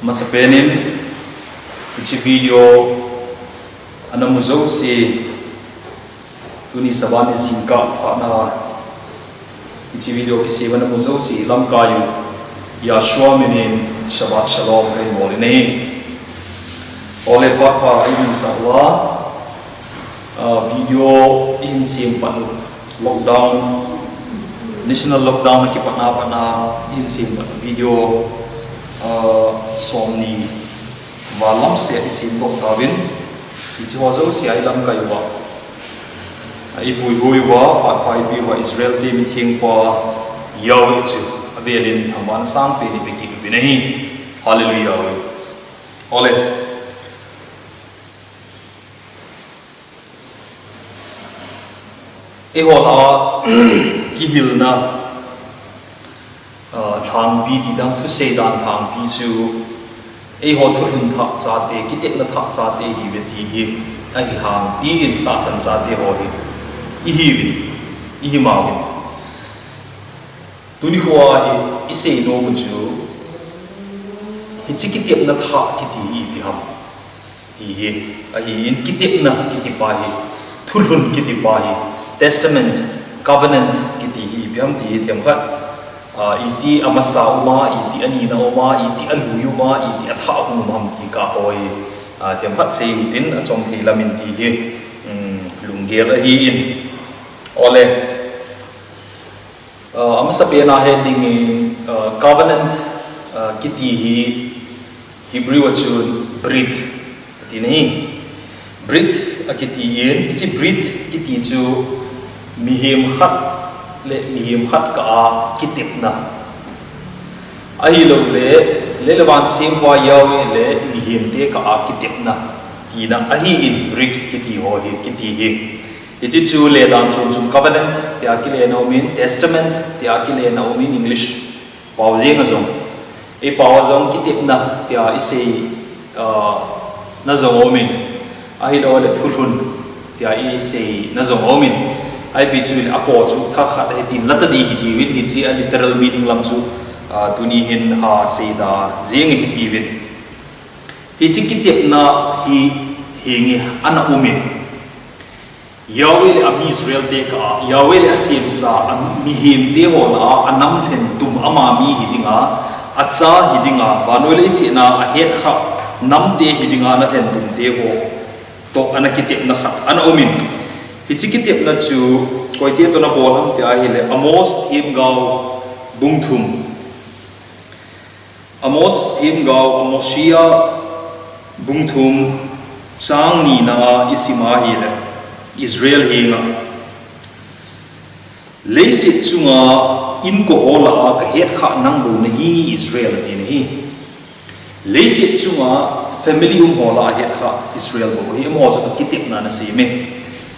masapenin ichi video anamuzo si tuni sabani zingka phana ichi video kisi anamuzo si lamkayu Yashua minin Shabbat Shalom kay molini ole papa ayun sawa video in simpan lockdown national lockdown nakipana in simpan video somni walam se isim tok kawin ichi hozo si ai lam kai wa ai pui hui wa pat pai bi wa Israel ti mi thing pa yaw ichu avelin haman sang pe ni peki bi nahi hallelujah ole e hola ki hilna thang bi ti dang thu se dan thang bi chu e ho thu hun tha cha te ki te na tha cha te hi ve ti hi ai thang bi in ta san cha te ho hi hi ma hi tu ni huwa hi i se no mu chu hi chi ki te na tha ki ti hi bi ham ti hi ai in ki te na ki ti pa hi thu hun ki ti pa hi testament covenant ki ti hi bi ham ti them khat iti amasa uma iti anina uma iti aluyu ma iti atha hum ham ti ka hoi them phat se tin achong thei lamin ti hi lungel a hi in ole amasa pe na heading in covenant kiti hi Hebrew achun brit ti nei brit akiti in ichi brit kiti chu mihim khat le mihim khat ka kitip na ai lo le lewan sim wa yaw le mihim te ka kitip na ti na ahi in brit kiti ho hi kiti hi ichi chu le dan chu covenant te akile no mean testament te akile no mean English pause nga zong e pause zong kitip na te ise na zong o mean ahi do le thulhun te ise na zong o mean ai bi chu ako chu tha khat he tin lat di hi ti win hi chi a literal meaning lam chu tuni hin ha se da jing hi ti win hi chi kitep na hi ngi ana umin yawe le ami Israel te ka yawe le asim sa mi him te ho na anam fen tum ama mi hi dinga acha hi dinga vanole si na a het kha nam te hi dinga na fen tum te ho to ana kitep na khat ana umin hichikitip na chu koite to na bol ham te a hile amos thim gau bungthum amos thim gau amosia bungthum chang ni na isima hile Israel hinga leisit chunga in ko hola ka het kha nang bu na hi Israel ti na hi leisit chunga family hola het kha Israel bu hi amo so kitip na na si me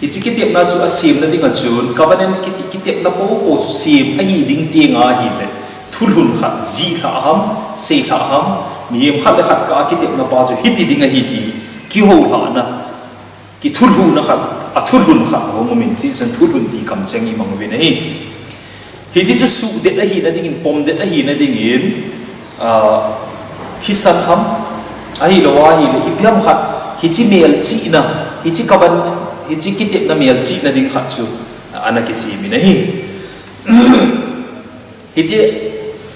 ichi kitep na chu asim na dinga chun covenant kitep na po sim ai ding ti nga hi le thulhun khat ji tha ham se tha ham miem khat le khat ka kitep na pa chu hiti dinga hiti ki ho la na ki thulhu na khat a thulhun khat ho mo min si san thulhun ti kam chengi mang ve nei hi chi chu su de a hi na ding in pom de a hi na ding in thi san ham ai lo wa hi le hi piam khat hi chi mel chi na hi chi covenant ichi kitip na mial chi na ding khat chu ana kisi mi nahi ichi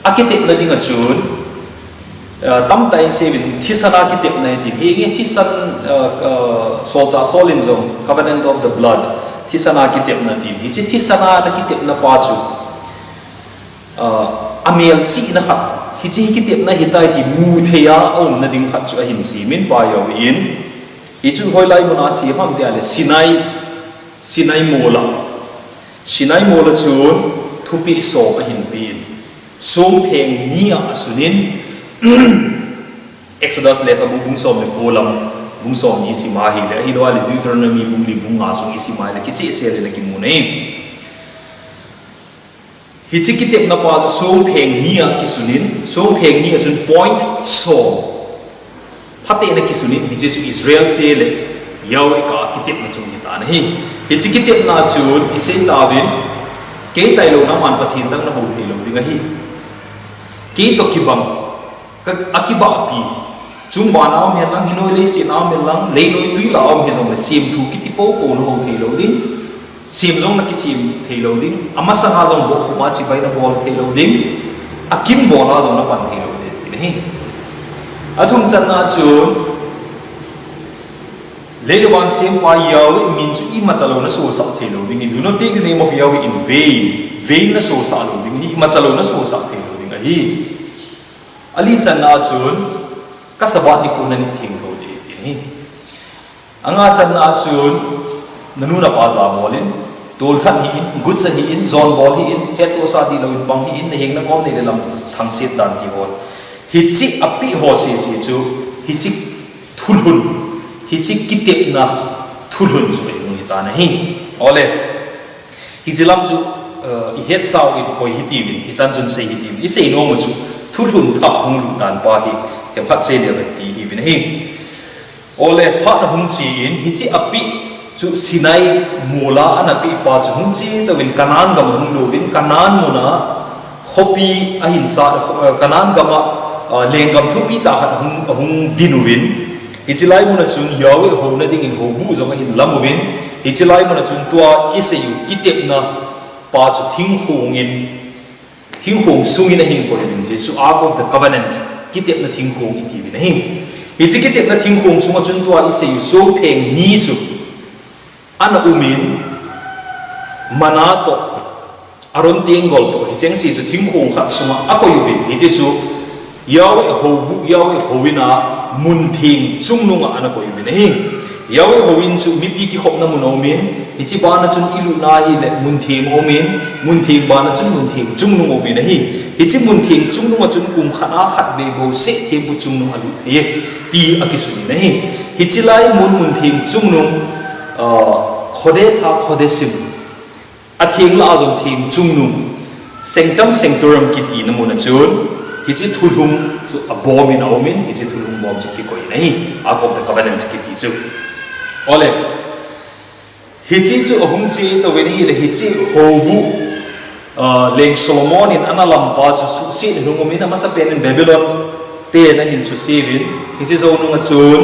akitip na ding achun tam tai sevin thisana kitip na ti henge thisan socha solin zong covenant of the blood thisana kitip na ti ichi thisana na kitip na pa chu amial chi na khat hichi kitip na hitai ti mu theya om na ding khat chu a hin si min pa yo in ichu hoi lai mona si ham te ale sinai mola chun thupi so a hin pin som pheng nia asunin Exodus le ka bung som le polam bung som ni si ma hi le hi lo ale Deuteronomy bung li bung nga song isi ma le kichi se le ki mu nei hi chi kitep na pa so som pheng nia kisunin som pheng nia chun point so phate na kisunin hi chu Israel te le yawe ka kitip na chung hita na hi chi kitip na chun isei tawin ke tai lo na man pathin tang na ho thei lo dinga hi ke to kibam akiba pi chung ba na me lang hinoi le si na me lang le noi tui la om hi zong le sim thu ki ti po ko no ho thei lo ding sim zong na ki sim thei lo ding ama sa ha zong bo khuma chi bai na bol thei lo ding akim bo la zong na pan thei lo de ti ni athum chan na chu le de wan sim pa yawe min chu I ma chalo na so sa thei lo ding do not take the name of Yahweh in vain na so sa lo ding hi ma chalo na so sa thei lo ding hi ali chan na chun kasabat ni kuna ni thing tho de ti ni anga chan na chun nanu na pa za bolin tol than hi in gut sa hi in zon bol hi in het to sa di lo in bang hi in heng na kom ne lam thang sit dan ti hol hi chi api ho si chu hi chi thulhun hi chi kitep na thulhun chu ni ta na hi ole hi zilam chu I het sao I koi hi ti win hi chan chun sei hi ti I sei no mu chu thulhun tha hung lu dan pa hi he phat se le ti hi vin hi ole phat hung chi in hi chi api chu sinai mula an api pa chu hung chi to win kanan gam hung lu win kanan muna hopi a hin sa kanan gama lengam thu pi ta hung dinu win hi chi lai muna chun yawe ho na ding in ho bu zong hin lam win hi chi lai muna chun tua iseyu kitep na pa chu thing hong sung in a hin ko in ji chu ark of the covenant kitep na thing hong iti bin hin hi chi kitep na thing hong sunga chun tua ise yu so pheng ni chu ana umin manato aron tiengol to hi cheng si chu thing hong khat sunga ako yu bin hi chi chu yawe ho bu yawe howina mun thing chungnunga ana ko yu bin hin yawe howin chu mi pi ki khop na mun omin hi chi ba na chun ilu na hi le mun thing omin mun thing ba na chun mun thing chungnung omin hi hi chi mun thing chungnung a chun kum khana khat be bo se the bu chungnung alu the ti akisuni na hi hi chi lai mun thing chungnung khode sa khode sim a thing la azom thing chungnung sanctum sanctorum ki ti na mun a chun hi chi thulhum chu abomin omin hi chi thulhum bom chu ki koi na hi ark of the covenant ki ti chu ole hi chi chu ahum chi to wen hi le hi chi hobu leng Solomon in analam pa chu su si nu ngomin ama sa pen in Babylon te na hin su si win hi chi zo nu nga chun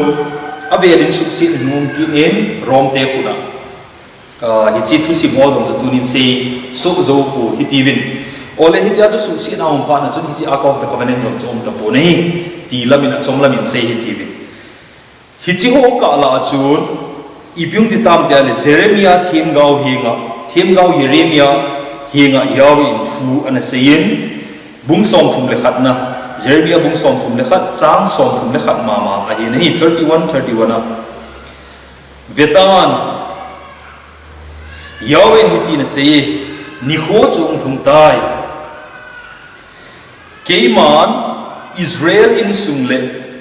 avelin su si nu ki in rom te kuna hi chi thu si mo dong tu nin sei so zo ku hi ti win ole hi tia chu su si na hom pa na chun hi chi ark of the covenant zong chom ta po nei ti lamin chom lamin sei hi ti win hi chi ho ka la chun ibyung ti tam te le Jeremiah thim gau Jeremiah hinga yawi in thu ana seyin bung som thum le khat na Jeremiah bung som thum le khat chang som thum le khat mama a hi nei 31 a vetan yawi ni ti na sei ni ho chung thum tai keiman Israel in sung le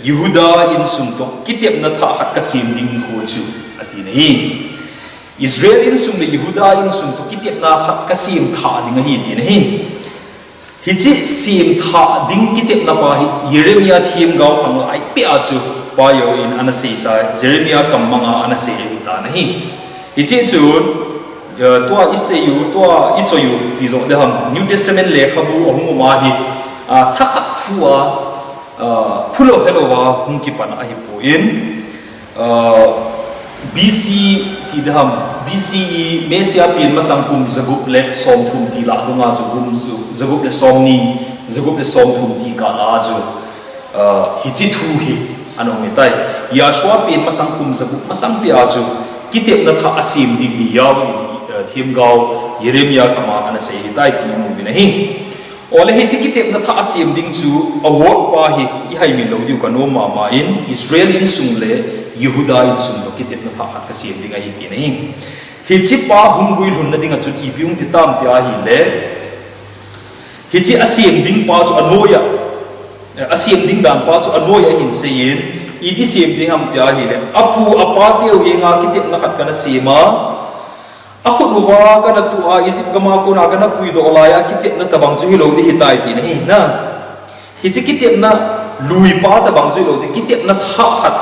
Yehuda in sung to kitep na tha hat ka sim ding ho chu ati nei Israel in sung le Yehuda in sung to kitep na khat ka sim tha ding hi ti nei hi chi sim tha ding kitep na pa hi Jeremiah thim gau hang lai pe a chu pa yo in ana sei sa Jeremiah kam manga ana sei ta nei hi chi chu to iseyu to ichoyu ti zo de ham New Testament le khabu ahum ma hi tha khat thua phulo hello wa hum ki pan a hi po in BC ti dam BCE Mesia pin masang kum zagup le som thum ti la dunga chu gum chu zagup le som thum ti ka la chu hi chi thu hi anong tai Yashua pin masang kum zagup masang pi a chu kitep na tha asim ding hi yaw thim gau Jeremiah kama ana sei tai ti mu bi na hi ole hi chi kitep na tha asim ding chu award pa hi I hai min lo diu ka no ma in Israel in sung le Yehuda in sung do kitep na tha khat ka sim ding ai ti nei hi chi pa hungui hun na ding a chu ibyung ti tam ti a hi le hi chi asim ding pa chu anoya asim ding dan pa chu anoya hin sein I di sim ding ham ti a hi le apu apa teu yenga kitep na khat kana sima akhu wa kana tu a Egypt kama ko na kana pui do la ya kitep na tabang chu hi lo di hitai ti nei na hi chi kitep na lui pa tabang chu lo di kitep na tha khat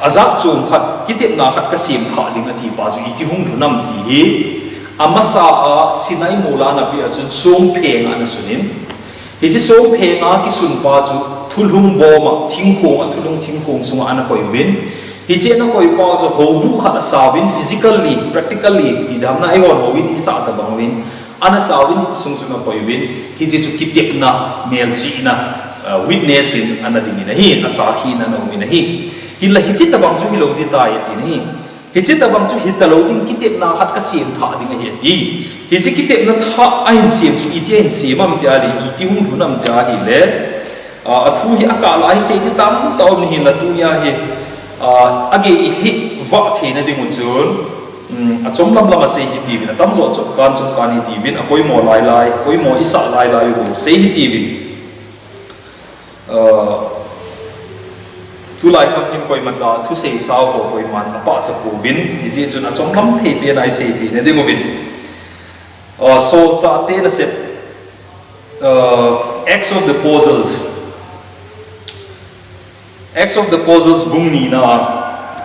azab chum khat kitep na khat ka sim kha ding ati pa chu iti hung thunam ti hi amasa a sinai mola na pi achun som pheng an sunin hi chi som pheng a ki sun pa chu thulhung boma thingkhong thulhung thingkhong sunga ana koi win hi che na koi pa zo hobu kha sawin physically practically ti dam na ayon howin hi sa ta bang win ana sawin sung sunga koi win hi che chu kitep na mel chi na witness in ana ding na hi asa hi na no min hi hi la hi chi ta bang chu hi lo di ta ye ti ni hi chi ta bang chu hi ta lo ding kitep na khat ka sim tha ding hi ti hi chi kitep na tha ain sim chu iti ain sim am ti ali iti hung hunam ta hi le athu hi akala hi se ti tam taw ni hin la tu ya hi age hi va the na ding chun a chom lam lam se hi ti bin tam zo chom kan hi ti bin a koi mo lai koi mo isa lai go se hi ti bin tu lai khang hin koi ma cha thu se sao ko koi man pa cha pu bin hi ji chun a chom lam the pe nai se ti na ding bin so cha te na se acts of the puzzles bungni na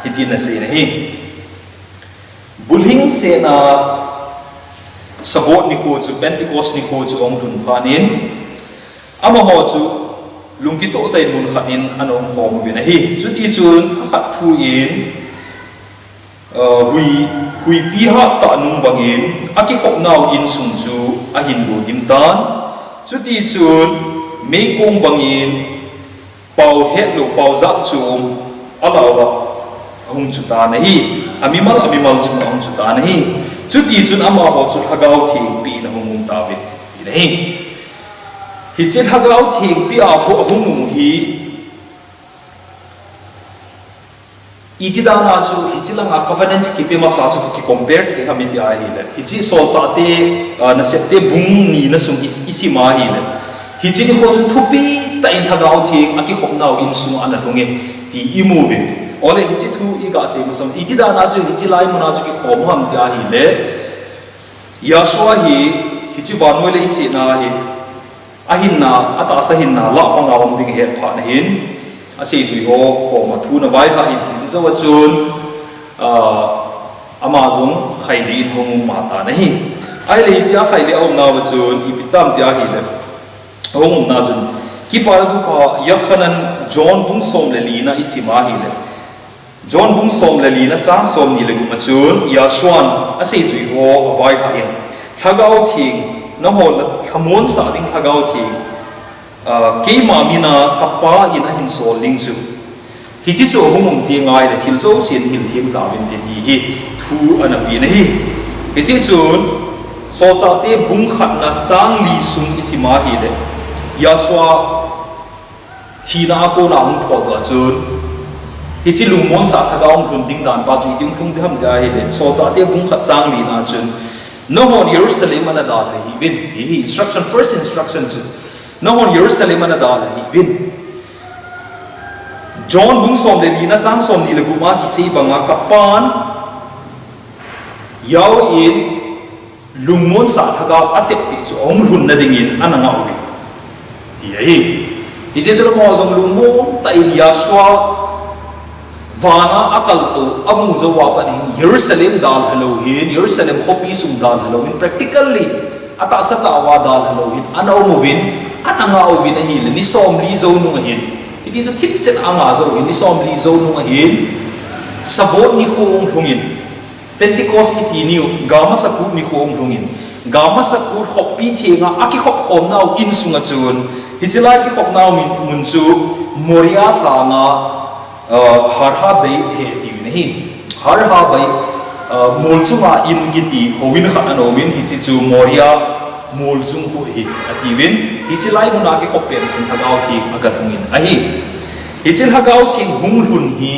hitina se nahi bulhing se na sabot ni ko chu pentecost ni ko chu ong dun panin ama ho chu lungki to tai mun khanin anom khom vi nahi chu ti chun khat thu in hui pi ha ta nung bangin aki khop naw in sung chu a hin bu dim tan chu ti chun me kong bangin pau het lo pau za chum alawa hung chu ta nahi amimal chu hung chu ta nahi chu ti chun ama bo chu hagau thing pi na hung ta ve nahi hi che hagau thing pi a ho hung hi iti da na chu hi chi langa covenant ki pe ma sa chu ki compare the hami ti a hi le hi chi so cha te na se te bung ni na sung isi ma hi le hi chi ni ho chu thupi ta in hagau thing aki khop naw in sung ana thunge ti I moving ole hi chi thu I ga se musam iti da na chu hi chi lai mu na chu ki khom ham ti a hi le yashua hi chi ban we le isi na hi ahin na ata sa hin na la pa nga hom ding he pha na hin ase zui ho ko ma thu na vai tha in ji so wa chun amazon khaili hom ma ta na hi ai le cha khaili om na wa chun I bitam tia hi le hom na chun ki pa du pa yakhanan john bung som le li na isima hi le john bung som le li na chang som ni le gu ma chun ya shwan ase zui ho vai tha in thagau thing na ho khamon sa ding thagau thing ke ma mina kapa in a hin so ling chu hi chi chu hum ti ngai le thil zo sin hil thim ta win ti hi thu ana pi na hi hi chi chun so cha te bung khat na chang li sum isima hi le yaswa thina ko na hung tho da chun hi chi lungmon sa thagau hun ding dan ba chu ding khung dham da hi le so cha te bung khat chang li na chun no on Jerusalem ana da hi win hi instruction first instruction chu no on Jerusalem ana da hi win John bung som le lina chang som ni le guma ki sei banga kapan yaw in lungmon sa thaga atep pi chu ong hun na ding in ana nga wi ti ai hi je so mo jong lungmon ta in yaswa vana akal to amu zo wa pa ding Jerusalem dal hello hin Jerusalem khopi sum dal hello in practically ata sa ta wa dal hello hin ana mo win ana nga win a hi le ni som li zo nu hin it is a tip chen anga zo in ni som li zo nu hin sabot ni khong thungin Pentecost itiniu gama sakut ni khong thungin gama sakut khopi thinga aki khop khom nau in sunga chun hichilai ki khop nau mun chu moria tha nga har ha bei he ti nahi har ha bei mol chunga in giti howin khan no min hi chi chu moria mol chung hu hi atiwin hi chi lai mu na ke khop pen chung hagau thi agat hungin ahi hi chil hagau thing hung hun hi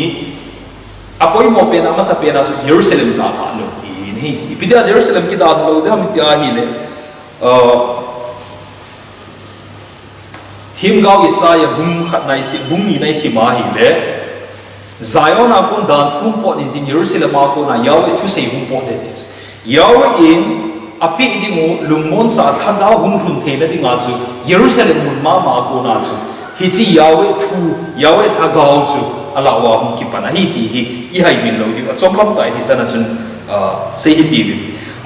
apoi mo pen ama sa pen asu Jerusalem da ha lo ti ni ipidia Jerusalem ki da lo da mi ti a hi le thim gau Isaiah bung khat nai si bung ni nai si ma hi le Zion akon dan thum pot in Jerusalem akon na Yahweh thu sei hum pot this Yahweh in api idingu lungmon sa thagau hun hun the na dinga chu Jerusalem mun ma ko na chu hi chi Yahweh thu Yahweh thagau chu alawa hum ki pana hi ti hi I hai min lo di chomlam tai ni sana chun sei hi ti bi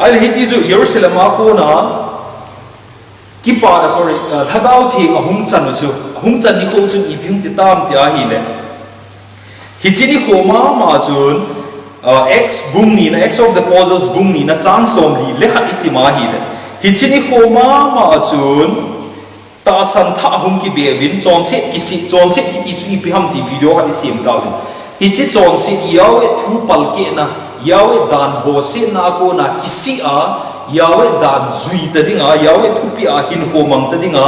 ai hi ti chu Jerusalem akon na ki pa sorry thagau thi a hum chan chu hung chan ni ko chun iping ti tam tia hi le hi chini ko ma chun x bung ni na x of the apostles bung ni na chang som li le kha isima hi le hi chini ko ma chun ta san tha hung ki be win chon set ki si chon set ki chu ipi ham ti video ha sim ta win hi chi chon set yawe thu pal ke na yawe dan bo se na ko na kisi a yawe dan zui ta dinga yawe thu pi a hin ho mang ta dinga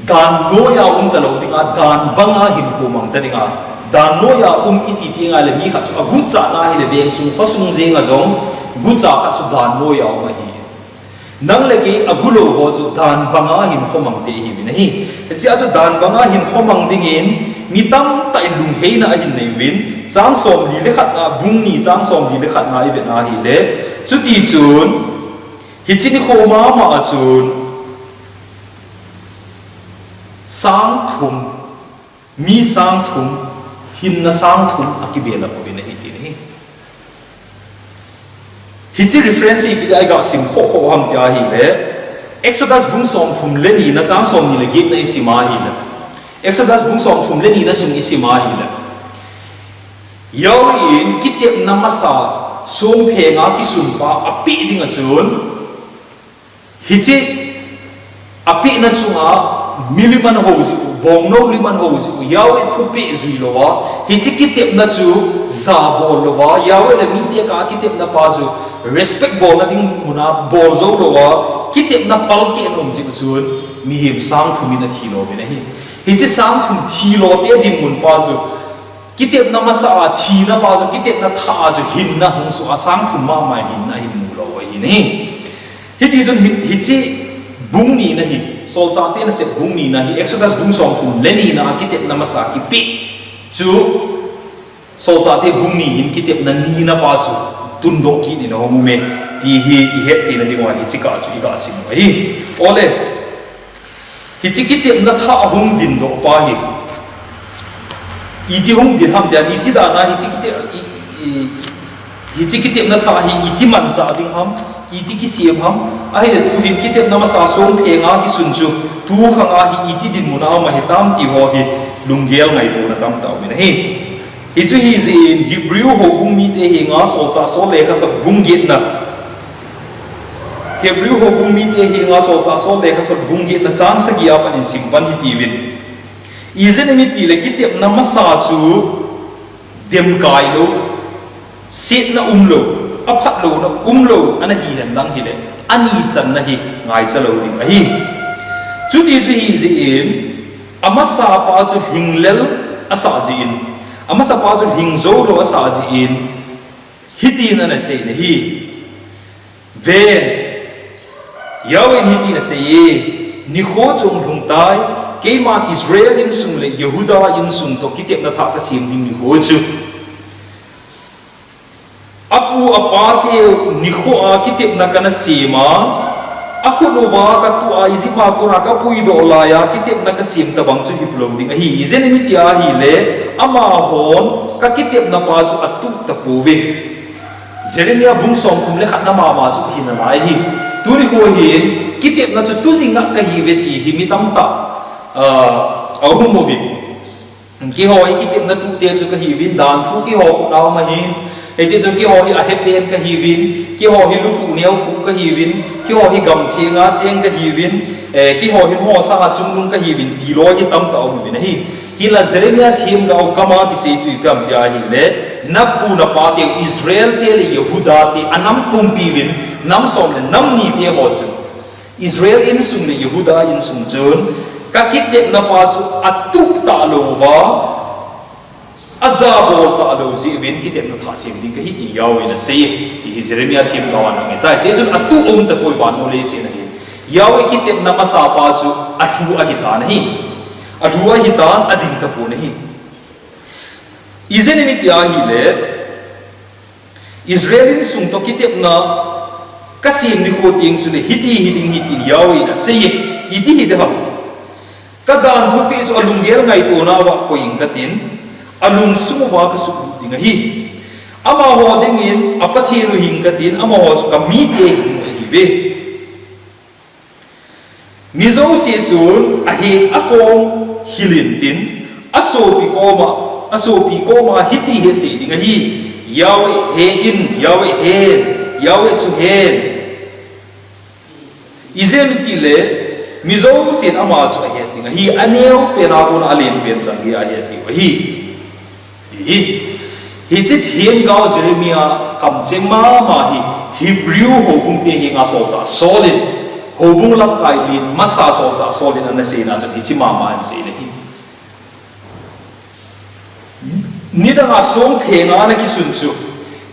dan no ya ta lo dinga dan banga hin ho mang ta dinga dan no ya iti ti nga le mi kha chu agu cha na hi le veng sung kho sung je nga zong gu cha kha chu dan no ya ma hi nang le ki agulo ho chu dan banga hin ho mang te hi ni hi sia chu dan banga hin ho mang ding in mi tam tai lung he na hin nei win chang som li le khat na bung ni chang som li le khat na i ve na hi le chu ti chun hi chi ni kho ma chun sang thum mi sang thum hin na sang thum akibela ko bin hi ti ni hi chi reference i bi ai ga sim kho ham tia hi le exodus bung som thum le ni na chang som ni le git na i si ma hi le exodus bung som thum le ni na sung i si ma hi le yaw in kitep na masa sum phe nga ki sum pa api ding a chun hi chi api na chunga miliman ho ji bong no liman ho ji yaw e thu pe zui lo wa hi chi kitep na chu za bol lo wa yaw e le mi te ka kitep na pa chu respect bol na ding muna bol zo lo wa kitep na pal ke nom ji chun mi him sang thu mi na thi lo be na hi chi sang thu thi lo te din mun pa chu kitep na masa thi na pa chu kitep na tha chu hin na hung su asang thu ma mai hin na hin mu lo wa hi ni hi ti jun hi chi bung ni na hi sol cha te na se bung ni na hi exodus bung som thu le ni na kitep na masa ki pi chu sol cha te bung ni hin kitep na ni na pa chu tun do ki ni na ho mu me ti hi i het te na ding wa hi chi ka chu i ga sim wa hi ole hi chi kitep na tha hung din do pa hi iti hung din ham dia iti da na hi chi kitep na tha hi iti man cha ding ham iti ki siam ham a hi le tu hin kitep na ma sa som phe nga ki sun chu tu khanga hi iti din mu na ma hi tam ti ho hi lunggel ngai to na tam taw me na hi chu hi ji in hebrew ho bung mi te hi nga so cha so le ka thak bung git na hebrew ho bung mi te hi nga so cha so le ka thak bung git na chang sa gi apan in simpan hi ti win izenimiti le kitep na masa chu dem kai lo sit na umlo aphat lo na umlo ana hi han lang hi le ani chan na hi ngai chalo ding a hi chu ti chu hi ji in amasa pa chu hinglel asa ji in amasa pa chu hingzo lo asa ji in hitin na se na hi ven yawen hitin na se ye ni kho chung thung tai Kaiman Israel in sung le Yehuda in sung to kitep na tha ka sim ding ni ho chu apu apa ke ni kho a kitep na kana sima aku no wa ka tu a izima ko na ka pui do la ya kitep na ka sim ta bang chu hiplo ding a hi izen mi tia hi le ama hon ka kitep na pa chu atu ta pu ve Jeremia bung som thum le khat na ma chu hin na lai hi tu ni ko hin kitep na chu tu jing na ka hi ve ti hi mi tam ta ahum movi ki ho hi kitep na tu te chu ka hi win dan thu ki ho na ma hin e je chu ki ho hi a het den ka hi win ki ho hi lu fu neu fu ka hi win ki ho hi gam the nga cheng ka hi win ki ho hi ho sa chung lung ka hi win ti lo hi tam ta mu win hi la Jeremia thim ga kama bi se chu kam ya hi le na pu na pa te Israel te le Yehuda te anam pum pi win nam som le nam ni te ho chu Israel in sung le Yehuda in sung chun ka kitep na pa chu atu ta lo wa azabo ta lo ji win kitep na tha sim ding ka hi ti yaw in se ti Jeremia thim ga wan me ta che chu atu ta poi wa no le se na hi yaw kitep na ma sa pa chu athu a hi ta na hi athu a hi ta ading ta po na hi izen mi ti a hi le Israelin sung to kitep na ka sim ni ko ting chu le hiti yaw in se iti hi da kadan thupi chu alunggel ngai to na wa ko ing katin alung sumu wa ka su ding hi ama ho ding in apathi nu hing katin ama ho chu ka mi te hi ve mizo si chun a hi akong hilin tin aso pi koma hiti he si dinga hi yawe he in yawe hen yawe chu hen izemiti le mizo si ama chu he dinga hi aneu penakun alin pen changi a he hi chi thiem gao Jeremiah kam chema ma hi Hebrew hobung te hi nga so cha solid hobung lam kai lin masa so cha solid an se na chu hi chi ma ma an se le hi nida nga song phe nga na ki sun chu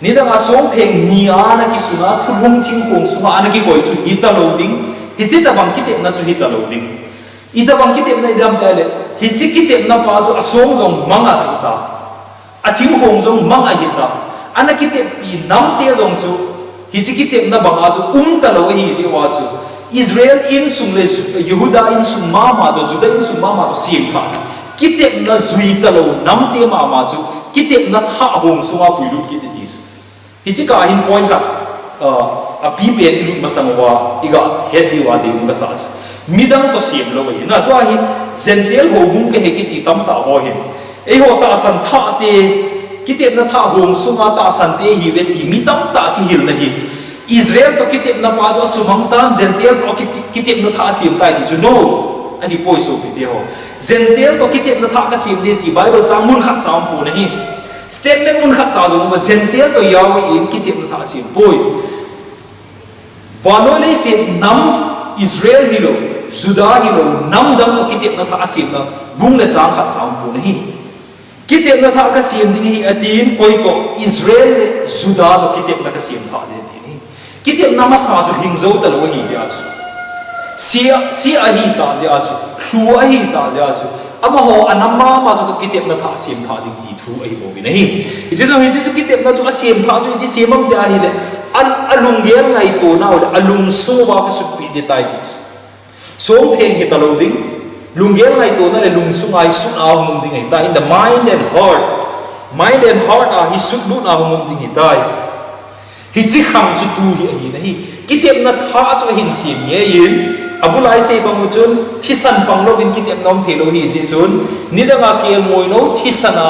nida nga song phe ni ana ki suna thulhung thing kong sunga ana ki koi chu hita loading hi chi ta bang ki te na chu hita loading ida bang ki te na idam ta le hi chi ki te na pa chu asong jong manga hita athim hong jong manga hita ana ki te pi nam te jong chu hi chi ki te na banga chu ta lo hi ji wa chu Israel in sum le Yehuda in sum ma do Juda in sum ma do sim kha kitep na zui ta lo nam te ma chu kitep na tha hong sunga puilut ki ti su hi chi ka hin point kha a pi pen ilut masangwa iga head di wa de um ka sa midang to sim lo bai na to hi zentel ho bung ke he ki ti tam ta ho hin e ho ta san tha te kitep na tha hong sunga ta san te hi ve ti mi tam ta ki hil na hi Israel to kitep na pa jo sumang tan zentel to kitep na tha sim tai di su no ani poi so bi de ho zentel to kitep na tha ka sim de ti Bible chang mun khat chang pu na hi statement mun khat cha jo ma zentel to yawe in kitep na tha sim poi vanole se nam Israel hilo Juda hilo nam dam to kitep na tha sim na bung le chang khat chang pu na hi kitep na tha ka sim ding hi atin poi to Israel le Juda to kitep na ka sim tha de ni kitep na ma sa jo hingzo ta lo hi ja chu si ahi ta ja chu thu ahi ta ja chu ama ho anama ma so to kitep na tha sim tha ding ti thu ai bo vi nei je so hin chu kitep na chu a sim tha chu ti simam te ahi le an alung gel ngai to na o alung so wa ka su pi de tai ti so pheng hi ta lo ding lung gel ngai to na le lung su ngai su a hum ding ai ta in the mind and heart a hi su lu na hum ding hi tai hi chi kham chu tu hi ahi nei kitep na tha chu hin sim nge yin abulai se bang chun thisan pang lovin kitep nom thelo hi je chun nidanga kel moi no thisana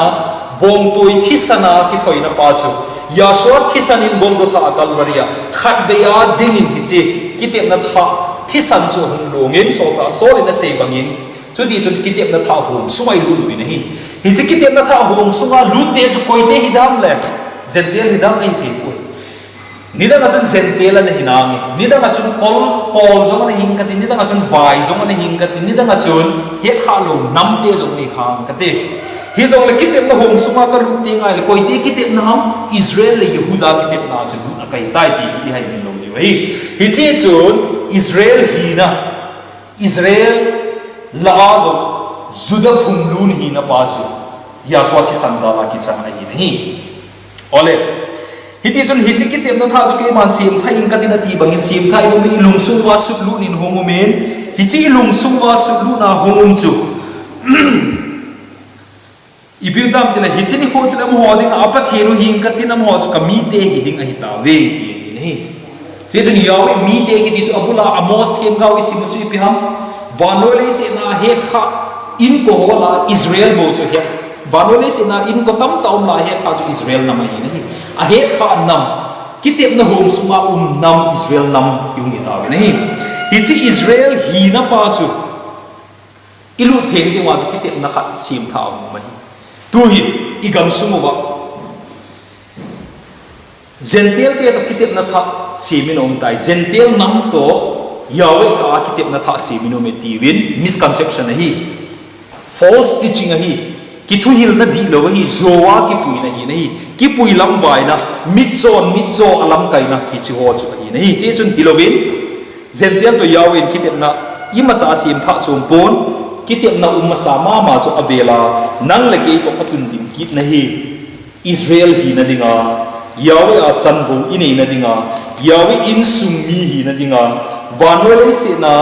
bom toi thisana ki thoina pa chu ya so thisan in bom do tha kalwaria khat deya dingin hi che kitep na tha thisan chu hung longin so cha so in se bangin chu di chun kitep na tha hum sumai lu lu ni hi che kitep na tha hum sunga lu te chu koi te hidam le zentel hidam ai the pu nida nga chun zentel na hinangi nida nga chun kol zong na hingkati nida nga chun vai zong na hingkati nida nga chun he kha lo nam te zong ni khang kate hi zong le kitep na hong sunga ka lu te ngai le koi te kitep na ham Israel le Yehuda kitep na chun na kai tai ti hi hai min lo di hi che chun Israel hi na Israel la azo Juda phum lun hi na pa chu yaswa thi sanza la ki chang ai ni ole hiti chun hi chi kitep na tha chu ke man sim thai in katina ti bangin sim thai lo min lung sung wa su lu nin homomen hi chi lung sung wa su lu na homum chu ibu dam tila hi chi ni ho chu mo ding apa thelu hi katina mo chu ka mi te hi ding a hi ta ve ti ni je chun yawe mi te ki dis abula amos them gaw isim chu pi ham vanole se na he kha in ko hola Israel bo chu he vanole se na in ko tam taum la he kha chu Israel na mai ni a he kha nam kitep na hom suma nam Israel nam yung ita ve nei hi chi Israel hi na pa chu ilu theng ding wa chu kitep na kha sim tha mai tu hi igam sumuwa zentel te to kitep na tha siminom tai zentel nam to yawe ka kitep na tha siminom me tiwin misconception hi false teaching hi ki thu hil na di lo hi zowa ki pui na hi nei ki pui lam vai na mitzo alam kai na hi chi ho chu hi nei che chun hilovin zentel to yawe kitep na ima cha sim tha chum pon kitep na umma ma chu avela nang leke to atun ding kit na hi Israel hi na dinga yawe a chanbu inei na dinga yawe in sumi hi na dinga vanole se na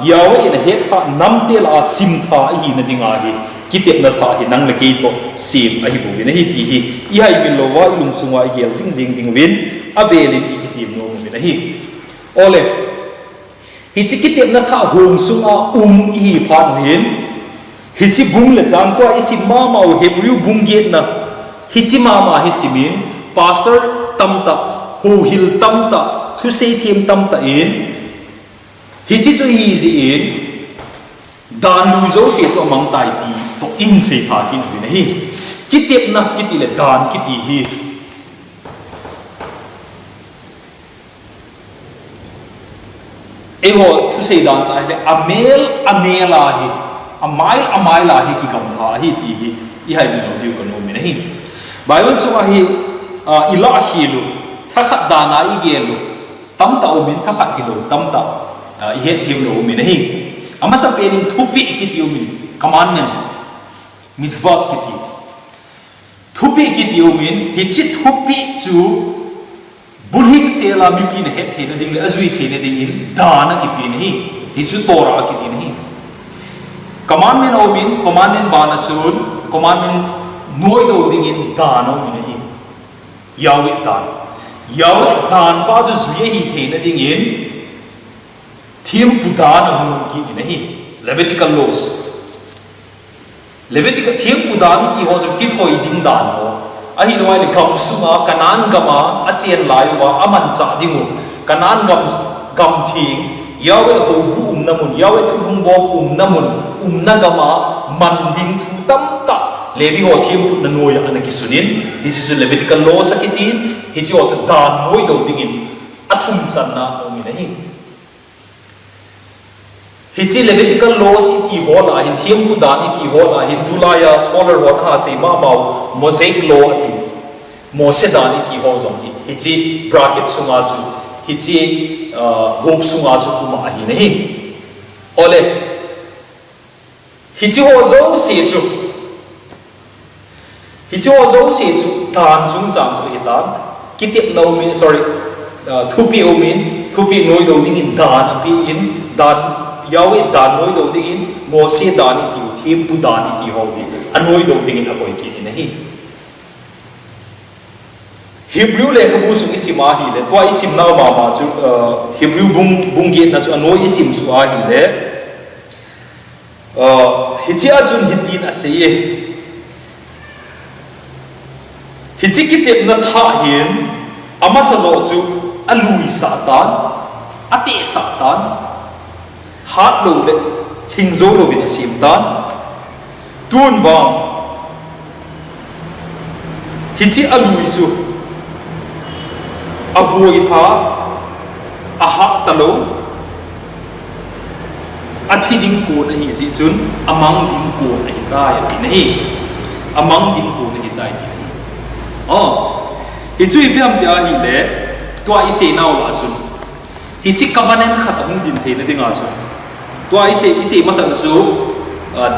yawe in he kha namte la sim tha hi na dinga hi kitep na tha hi nang leke to sim a hi bu na hi ti hi i hai bil lo wa lung sungwa gel sing ding win aveli ti kitim no na hi ole hi chi ki tep na tha hung sunga hi phan hin hi chi bung le chang to isi ma mau Hebrew bung get na hi chi ma hi simin pastor tamta hu hil tamta thu sei thiam tamta in hi chi chu hi ji in dan lu zo se chu mang tai ti to in se pha kin hi hi ki tep na ki ti le dan ki ti hi ego thu sei dan ta le amela hi amai la hi ki gam ha hi ti hi I hai no diu ko no mi nahi Bible so hi ilahi lu thakhat dana I gelu tam ta umin thakhat hilu tam ta I he thim lo mi nahi ama sa pening thupi ki ti umin commandment mitzvot ki ti thupi ki ti umin hi chi thupi chu bulhing sela mi pi na he the na ding le azui the na ding in dana ki pi nahi hi chu torah ki ti nahi commandment umin commandment bana chun commandment noi do ding in dana mi nahi Yahweh dan pa chu zui hi the na ding in thim pudan hum ki nahi Levitical laws Levitical thim pudan ti ho chu ki thoi ding dan ho ahi noi le gam sunga kanan gama achien lai wa aman cha dingu kanan gam thing Yahweh ho bu namun Yahweh thu hung bom namun nagama man ding thu tam ta Levi ho thim put na noi ana ki sunin hi chu Levitical laws akitin hi chu ho dan noi do ding in athum chan na o mi nahi hi chi Levitical laws ti ho la hin thim pu dan ti ho la hin tulaya scholar ho ha se ma mau Mosaic law ati Mose dan ti ho zong hi chi bracket sunga chu hi chi hope sunga chu ma hi nahi ole hi chi ho zo se chu hi chi ho zo se chu dan chung chang chu hi dan ki tip no min sorry thupi o min thupi noi do ding in dan api in dan Yahweh dan noi do ding in Mose dan ti thim pu dan ti ho hi anoi do ding in apoi ki nahi Hebrew le ka bu sung isima hi le to isim na ma chu Hebrew bung ge na chu anoi isim su a hi le hi chi a chun hitin a se ye hi chi ki tep na tha hin ama sa zo chu alui satan ate satan hat lo le hing zo lo vin sim dan tun wang hi chi alui su avoi ha aha talo athi ding ko na hi si chun amang ding ko na hi ta ya bi nahi amang ding ko na hi ta ti nahi hi chui piam tia hi le to ai se naw la chun hi chi covenant khat hung din the na dinga chun to ai se masa chu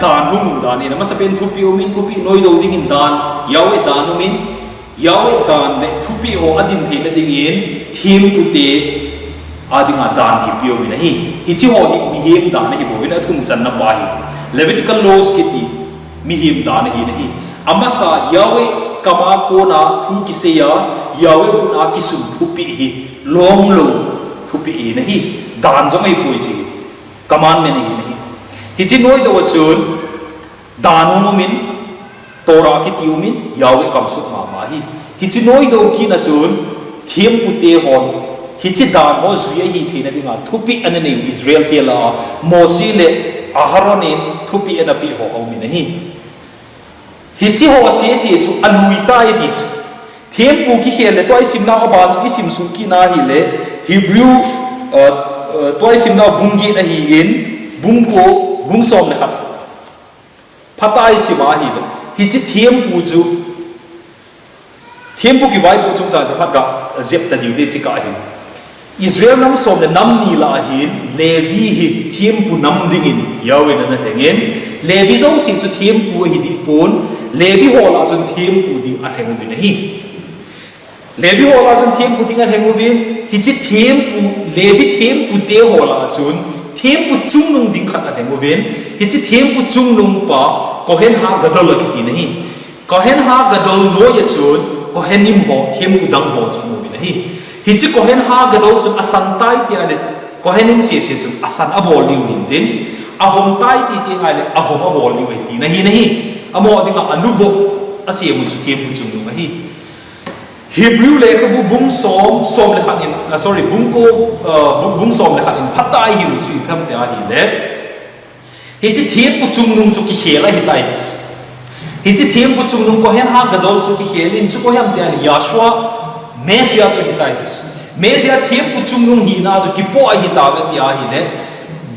dan hum dan ni masa pen thupi umin thupi noi do ding in dan Yahweh dan umin Yahweh dan le thupi ho adin the na ding in thim tu te adinga dan ki pio mi nahi hi chi ho hi mi him dan hi bo ina thum chan na pa hi Levitical laws ki ti mi him dan hi nahi amasa Yahweh kama ko na thu ki se ya Yahweh ku na ki sum thupi hi long lo thupi hi nahi dan jong ai pui chi commandment hi nahi hi chi noi do chun dan ho min Torah ki ti min Yahweh kam su ma hi hi chi noi do ki na chun thiem pu te hon hi chi dan ho zui hi the na dinga thupi anani Israel te la Mose le Aharon in thupi ana pi ho au mi nahi hi chi ho se chu alui ta e dis thiem pu ki he le toi sim na ban chu isim su ki na hi le Hebrew toi sim na bung gi na hi in bung ko bung som le khat phatai sima hi le hi chi thiem pu chu thiem pu ki vai pu chung cha phat ga zep ta diu de chi ka hi Israel nam som le nam ni la hin Levi hi thiem pu nam ding in Yahweh na lengen Levi zo si chu thiem pu hi di pon Levi ho la chun thiem pu ding a theng vi na hi Levi ho la chun thiem pu ding a theng vi hi chi thiem pu Levi thiem pu te ho la chun thiem pu chung nung ding khat a theng vi hi chi thiem pu chung nung pa Kohen ha gadol ki ti nahi Kohen ha gadol no ye chun Kohen nim ho thiem pu dang ho chung vi nahi hi chi Kohen ha gadol chun asantai ti ale ko henim se se chu asan abol liu in din avom tai ti ti ngai le avom abol liu e ti na hi amo dinga anubo ase mu chu thiam pu chung nu hi Hebrew le ka bu bung som le khan in sorry bung ko bung som le khan in phatai hi lu chu pham te a hi le hi chi thiam pu chung nu chu ki khela hi tai dis hi chi thiam pu chung nu ko hen ha gadol chu ki khelin chu ko ham te ani Yashua Mesia chu hi tai dis Mesia thiam pu chung nu hi na chu ki po a hi ta ve ti a hi le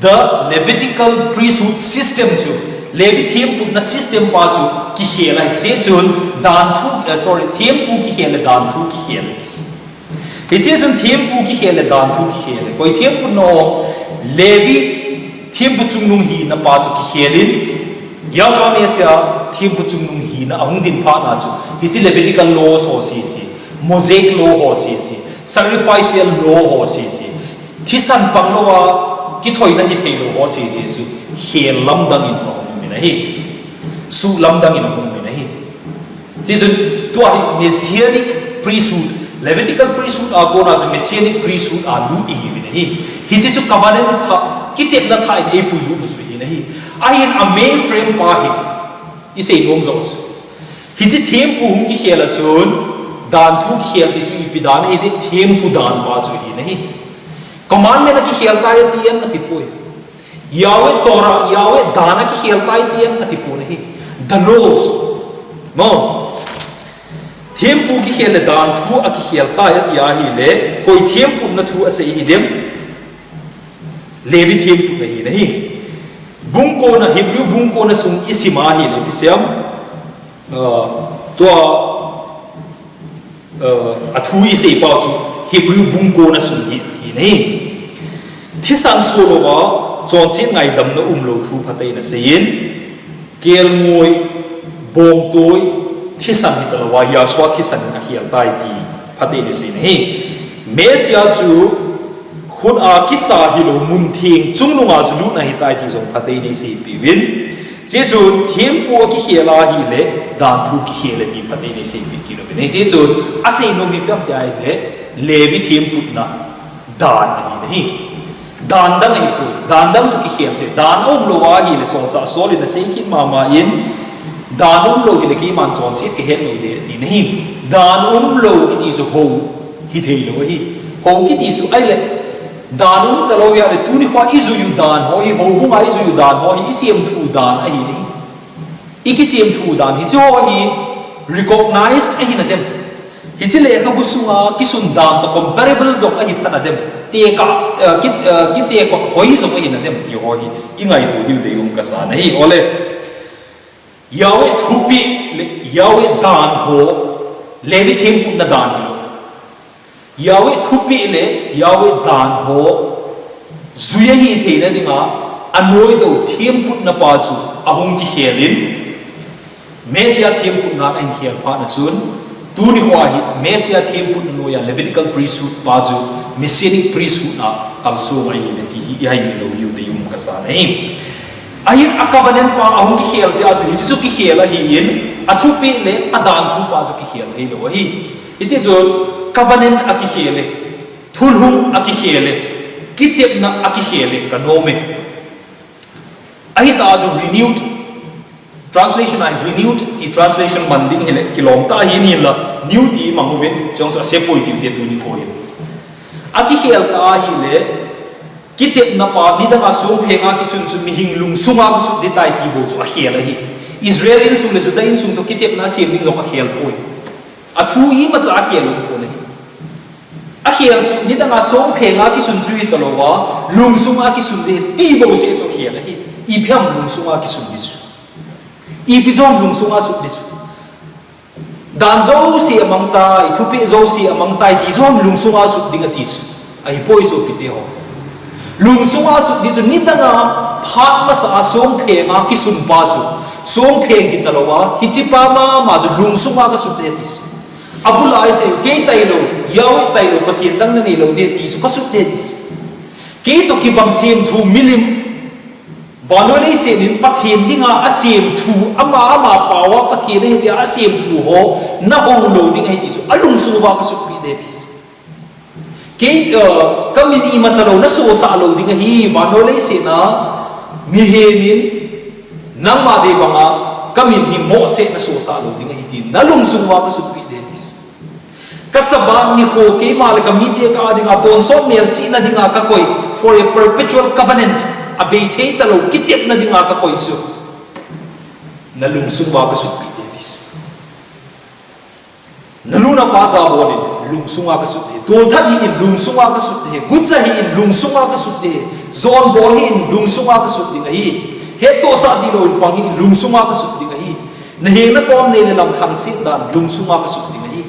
the Levitical priesthood system chu Levi thiam pu na system pa chu ki khela che chun dan thu sorry thiam pu ki khela dan thu ki khela dis hi che chun thiam pu ki khela dan thu ki khela koi thiam pu no Levi thiam pu chung nu hi na pa chu ki khelin Yashua Mesia thiam pu chung nu hi na ahung din pha na chu hi chi Levitical laws ho si Mosaic law ho si sacrificial law ho si thisan pang lo wa ki thoi na hi thei lo ho si su khel lam dang in ho mi na hi su lam dang in ho mi na hi Jesus to hi messianic priesthood Levitical priesthood a go na messianic priesthood a lu i mi na hi chi chu covenant ha ki tep na thai nei pu lu su hi na hi a in a main frame pa hi I say nom zo hi chi them pu hum ki khela chun dan thu ki khel ti su I pi dan hi de them pu dan pa chu hi na hi commandment ki khel ta ti an ati poi Yahweh Torah Yahweh dana ki khel ta ti an ati pu na hi the laws no them pu ki khel dan thu a ki khel ta ya ti a hi le koi them pu na thu a se hi dem Levi them pu na hi bung ko na Hebrew bung ko na sung isima hi le pisam to athu ise pa chu Hebrew bung ko na sung hi nei thisan so lo wa chon sin ngai dam na lo thu phatai na sein kel ngoi bom toi thisan ni lo wa Yashua thisan na hial tai ti phatai na sein he Mesia chu khun a ki sa hi lo mun thing chung nu nga chu lu na hi tai ti jong phatai nei sei pi win je chu them po ki khela hi le dan thu ki khela ti phatai nei sei pi ki lo ne je chu ase no mi pyam ta ai le Levi them put na dan hi nahi dan dang hi pu dan dam su ki khel the dan om lo wa hi le so cha so le na sei kin ma in dan om lo ki le ki man chon sit ki het lo de ti nahi dan om lo ki ti su ho hi thei lo hi ho ki ti su ai le dan om ta lo ya le tu ni khwa izu yu dan ho hi ho bu ma izu yu dan ho hi isiem thu dan a hi ni ikisiem thu dan hi cho hi recognized a hi na dem hi chi le ka bu sunga ki sun dan to comparable zong a hi phana dem te ka ki te ko hoi zong a hi na dem ti ho hi ingai tu diu de um ka sa na hi ole Yahweh thupi le Yahweh dan ho Levi them pu na dan hi lo Yahweh thupi le Yahweh dan ho zuya hi the na dinga anoi do them pu na pa chu ahung ki khelin Mesia them pu na an khel pha na chun tu ni hwa hi Mesia them pu no ya Levitical priesthood pa chu messianic priesthood na kalso ai le ti hi ai mi lo diu de yum ka sa nei ahin a covenant pa ahung ki khel se a chu hi chu ki khela hi in athu pe le adan thu pa chu ki khel thei lo hi ichi chu covenant a ki khele thul hum a ki khele kitep na a ki khele ka no me ahi ta chu renewed translation I renewed the translation manding hele kilom ta hi ni la new ti manguven chong sa se poi ti te tu ni foi aki hel ta hi le kitep na pa ni da nga sum phenga ki sun chu mi hing lung sunga ku su de tai ti bo chu a hel hi Israel sum le su da in sum to kitep na sim ning jong a hel poi a thu hi ma cha hel lung po le a hel chu ni da nga sum phenga ki sun chu hi to lo wa lung sunga ki sun de ti bo se chu hel hi I pham lung sunga ki sun bi I pijom lung sunga su dis dan zo si amang tai thupi zo si amang tai ti zom lung sunga su dinga tis ai poi so pite ho lung sunga su di chu ni danga phat ma sa som phe nga ki sun pa chu som phe gi talowa hi chi pa ma ju lung sunga ka su de tis abulai se ke tai lo Yahweh tai lo pathian dang na ni lo de ti chu ka su de tis ke to ki bang sim thu milim Vanoni senin pathian dinga asim thu ama pawa pathian he dia asim thu ho na ho lo ding he ti su alung su ba ka su pi de tis ke kamin I machalo na so sa lo ding hi vanole se na mi he min nang ma de banga kamin hi mo se na so sa lo ding hi tin na lung sungwa ka su pi de dis kasaban ni ho ke mal ka mi de ka dinga ton so mel chi na dinga ka koi for a perpetual covenant abe the talo kitep na dinga ka koi su na lung sungwa ka su pi de dis na luna pa za bonin lung sunga ka su de dol than hi in lung sunga ka su de gutsa hi in lung sunga ka su de zon bol hi in lung sunga ka su de hi he to sa di lo in pang hi lung sunga ka su de hi na he na kom ne lam thang si dan lung sunga ka su de hi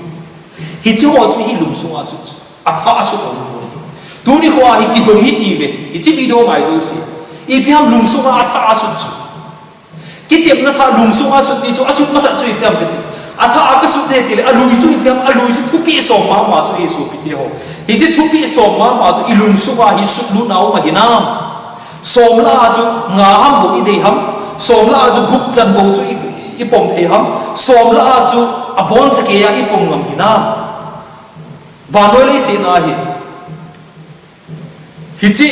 hi chu ho chu hi lung sunga su atha su ko tu ni ko hi ki dong hi ti ve hi chi video mai zo si I piam lung sunga atha su chu ki tem na tha lung sunga su ni chu asu ma sa chu I piam ke atha aka su de tile alui chu I piam alui chu thu pi so ma chu Yesu pi te ho hi chi thu pi so ma chu I lung sunga hi su lu nau ma hinam som la chu nga ham bo I dei ham som la chu gup chan bo chu I pom thei ham som la chu abon sa ke ya I pom ngam hinam vanoi le se na hi chi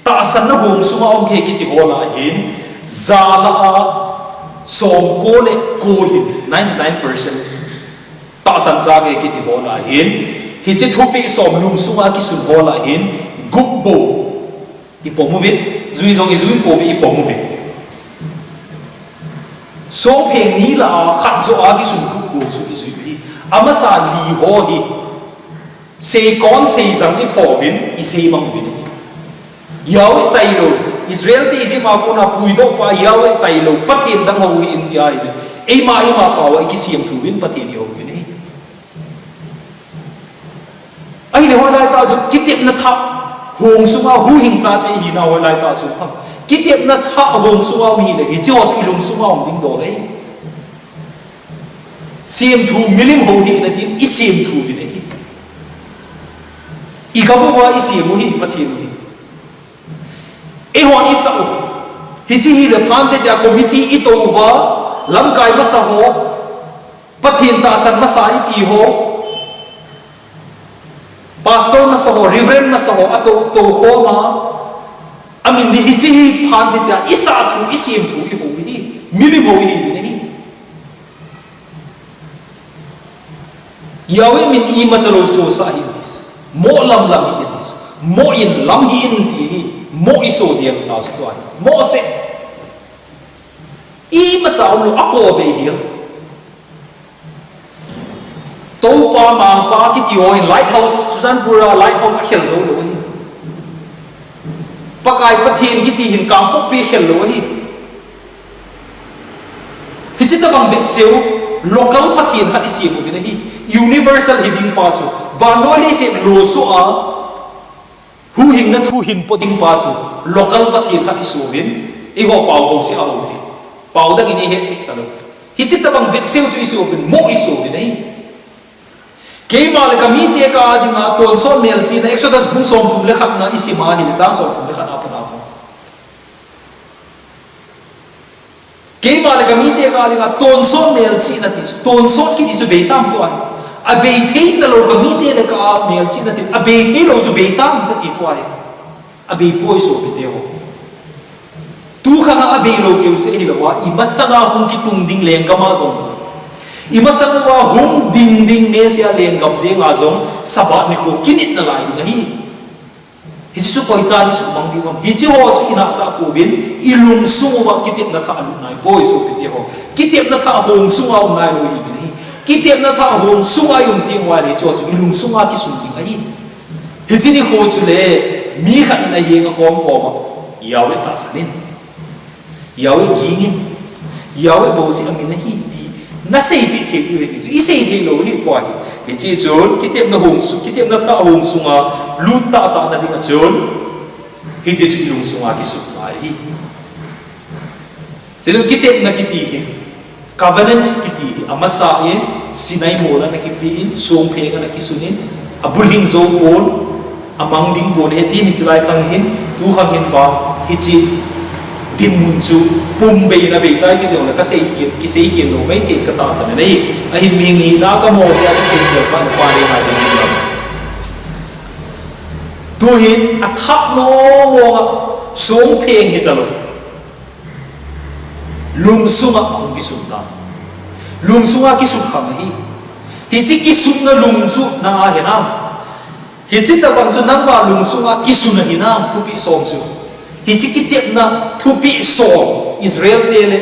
ta san na hong sunga om ke ki ti hola hin zala som ko le ko hin 99% ta san cha ke ki ti hola hin hi chi thupi som lung sunga ki sun hola hin gup bo I pomuvit zui zong I zui po vi I pomuvit so phe ni la khat zo a ki sun gup bo su I zui hi ama sa li ho hi se kon se zang I thovin I se mang vin Yahweh tailo Israel ti isi ma ko na puido pa Yahweh tailo pathin dang ho India ine e ma pa wa ki siam thu win pathin yo ni ai ne ho lai ta chu kitip na tha hong sunga hu hing cha te hi na ho lai ta chu kitip na tha hong sunga mi le hi chu chu ilung sunga om ding do le siam thu milim ho hi na tin I siam thu win hi I ka bo wa I siam hi pathin hi e hon I sa hi chi hi le phan te ja committee I to wa lam kai ma sa ho pathin ta san ma sa I ti ho pastor ma sa ho reverend ma sa ho ato to ho ma amin di hi chi hi phan te ja isa thu I sim thu I ho hi mili bo hi ni Yahweh min I ma chalo so sa hi dis mo lam hi dis mo in lam hi in ti hi mo iso diam ta chu ai mo se I ma chao lo ako be hi to pa ma pa ki ti ho in lighthouse Susanpura lighthouse a khel zo lo hi pakai pathin ki ti hin kam pok pi khel lo hi hi chi ta bang bet seu local pathin khat I si ko ni hi universal hiding pa chu vanoli se lo so a hu hing na thu hin poding pa chu local pathin khat I so win I ho pau ko si a ho thi pau da ni he pi ta lo hi chi ta bang bet seu chu I so win mo I so win ai ke ma le ka mi te ka dinga ton so mel chi na exodus bung som thum le khat na I si ma hi le chang som thum le khat a pa na ke ma le ka mi te ka dinga ton so mel chi na ti ton so ki ti su be tam to ai a be thei ta lo ka mi te le ka mel chi na ti a be thei lo su be tam ka ti to ai a be poi so be te ho tu khana a be lo ke se hi lo wa I masanga hung ki tung ding leng ka ma zong I masanga hung ding me sia leng kam je nga zong sabat ni ko kinit na lai ding hi hi su koi cha ni su mang bi ngam hi chi ho chu ina sa ko bin I lung su wa kitip na tha alu nai poi so be te ho kitip na tha hong su wa nai lo hi ni kitip na tha hong su wa yum ting wa ni cho chu I lung su wa ki su ding hi hi chi ni ho chu le mi khat ina ye nga kom ko ma Yahweh ta sanin Yahweh gingin Yahweh bo si amin hi na sei pi the yu ti I sei the lo ni to hi ti chi chon kitep na hong su kitep na tha hong su nga lu ta na ding a chon hi chi chu lung su nga ki su mai hi ti lu kitep na kiti hi covenant kiti hi amasa ye sinai mola na ki pi in som phe na ki sunin abuling zo pon amang ding bon he ti ni silai tang hin tu khang hin ba hi chi dim mun chu pum be na be tai ki de na ka sei hi ki sei hi no mai the ka ta sa nei a hi mi ni na ka mo ja ka sei ka fa na pa ni ma de ni tuhin athak no monga song pheng hitalo lungsunga ang gisunta lungsunga kisukha hi hichi kisuna lungchu na hinam hichi tabang chu nangma lungsunga kisuna hinam thupi som chu hichi kitep na thupi som Israel tele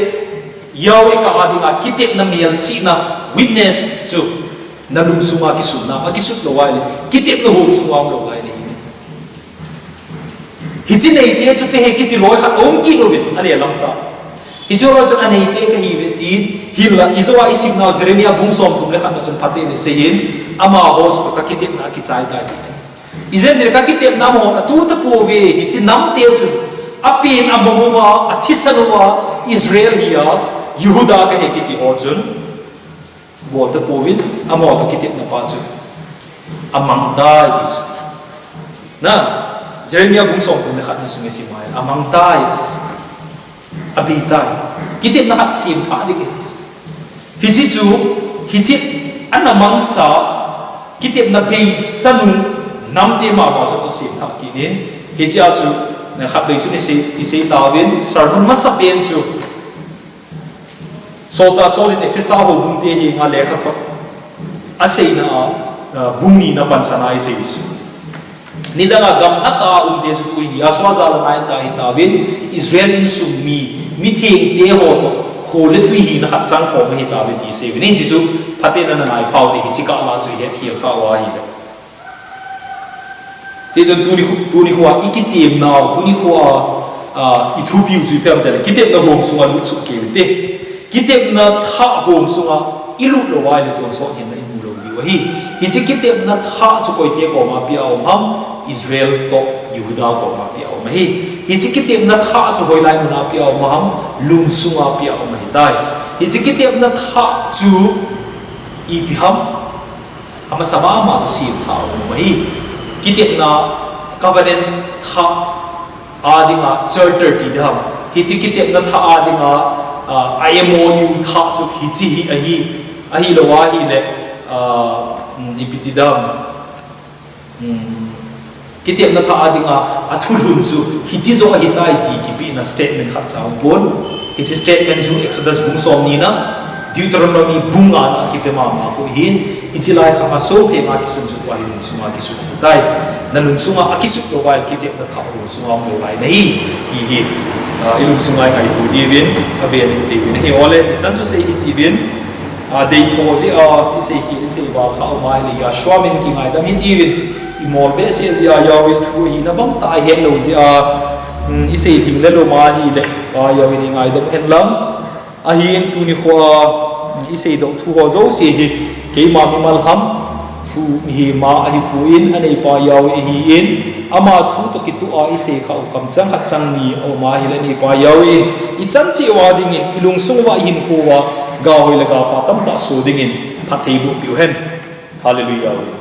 yawe ka adinga kitep na miel chi na witness chu na lungsunga kisuna makisut lo wai kitep na hong sunga lo wai ni hichi nei te chu pe he kiti loi khat om ki do bit ali alam ta hichoro chu anei te ka hi ve tin hila izowa ising na Jeremia bung som thum le khat na chun phate ni sein ama ho chu ka kitep na ki chai ta ni izen der ka kitep na mo na tu ta po ve hichi nam te chu apin amova athisanwa Israel hiya Yehuda ka he kiti ho chun bo ta povin amo ta kitep na pa chu amang dai dis na Jeremia bung som thum le khat na sungi si mai amang dai dis abitai kitip na khat sim pha di kis hichi chu hichi anamang sa kitip na be sanu nam te ma ma so sim pha kinin hichi a chu na khat dei chu ni se tawin sarmun masapen chu so cha solin efisa ho bung te hi nga le kha thot asei na bumi na pansana ise isu nidanga gam ata umte su tuini aswa zala nai cha hi tawin Israel in sumi mithing te ho to khole tui hi na khat chang kho ma hi tawin ti se ni ji chu phate na nai phau te hi chika la chu he thial kha wa hi le je jon tuni huwa ikitim naw tuni huwa Ethiopia chu pem te kitep na hom sunga lu chu ke te kitep na tha hom sunga ilu lo wa le ton so hin na imu lo bi wa hi chi kitep na tha chu koi te ko ma pi au ham Israel to Yehuda ko ma pi au ma hi chi kitep na tha chu hoi lai na pi au ma ham lung sunga pi au ma hi dai chi kitep na tha chu i pi ham ama sama ma chu si tha au ma hi kitep na covenant tha adinga charter ti dam chi kitep na tha adinga IMOU tha chu hi ahi lo wa hi le ipitidam kitep na tha adinga athulun chu hitizo hitai ti kipi na statement khat chaw pon it's a statement ju Exodus bung som ni na Deuteronomy bunga na kipe ma ko hin ichilai kha so he ma kisun chu wa hin sunga kisun dai na lung sunga akisu lo wal kitep na tha ro sunga lo lai nei ti hi ilung sunga ai tu divin aven divin he ole san chu sei divin dei thozi ise hi ise ba kha mai li ya shwamin ki ngai dam hi divin imol be se zia yawe thu hi na bang ta he lo zia ise thing le lo ma hi le ba yawe ni ngai dam hen lam a hi en tu ni khwa ise do thu ho zo se hi ke ma mi mal ham thu hi ma a hi puin anei pa yawe hi in ama thu to ki tu a ise kha kam chang kha chang ni o ma hi le ni pa yawe in I chan chi wa ding in ilung sung wa hin ko wa ga hoi la ga pa tam ta so ding in phathei bu piu hen hallelujah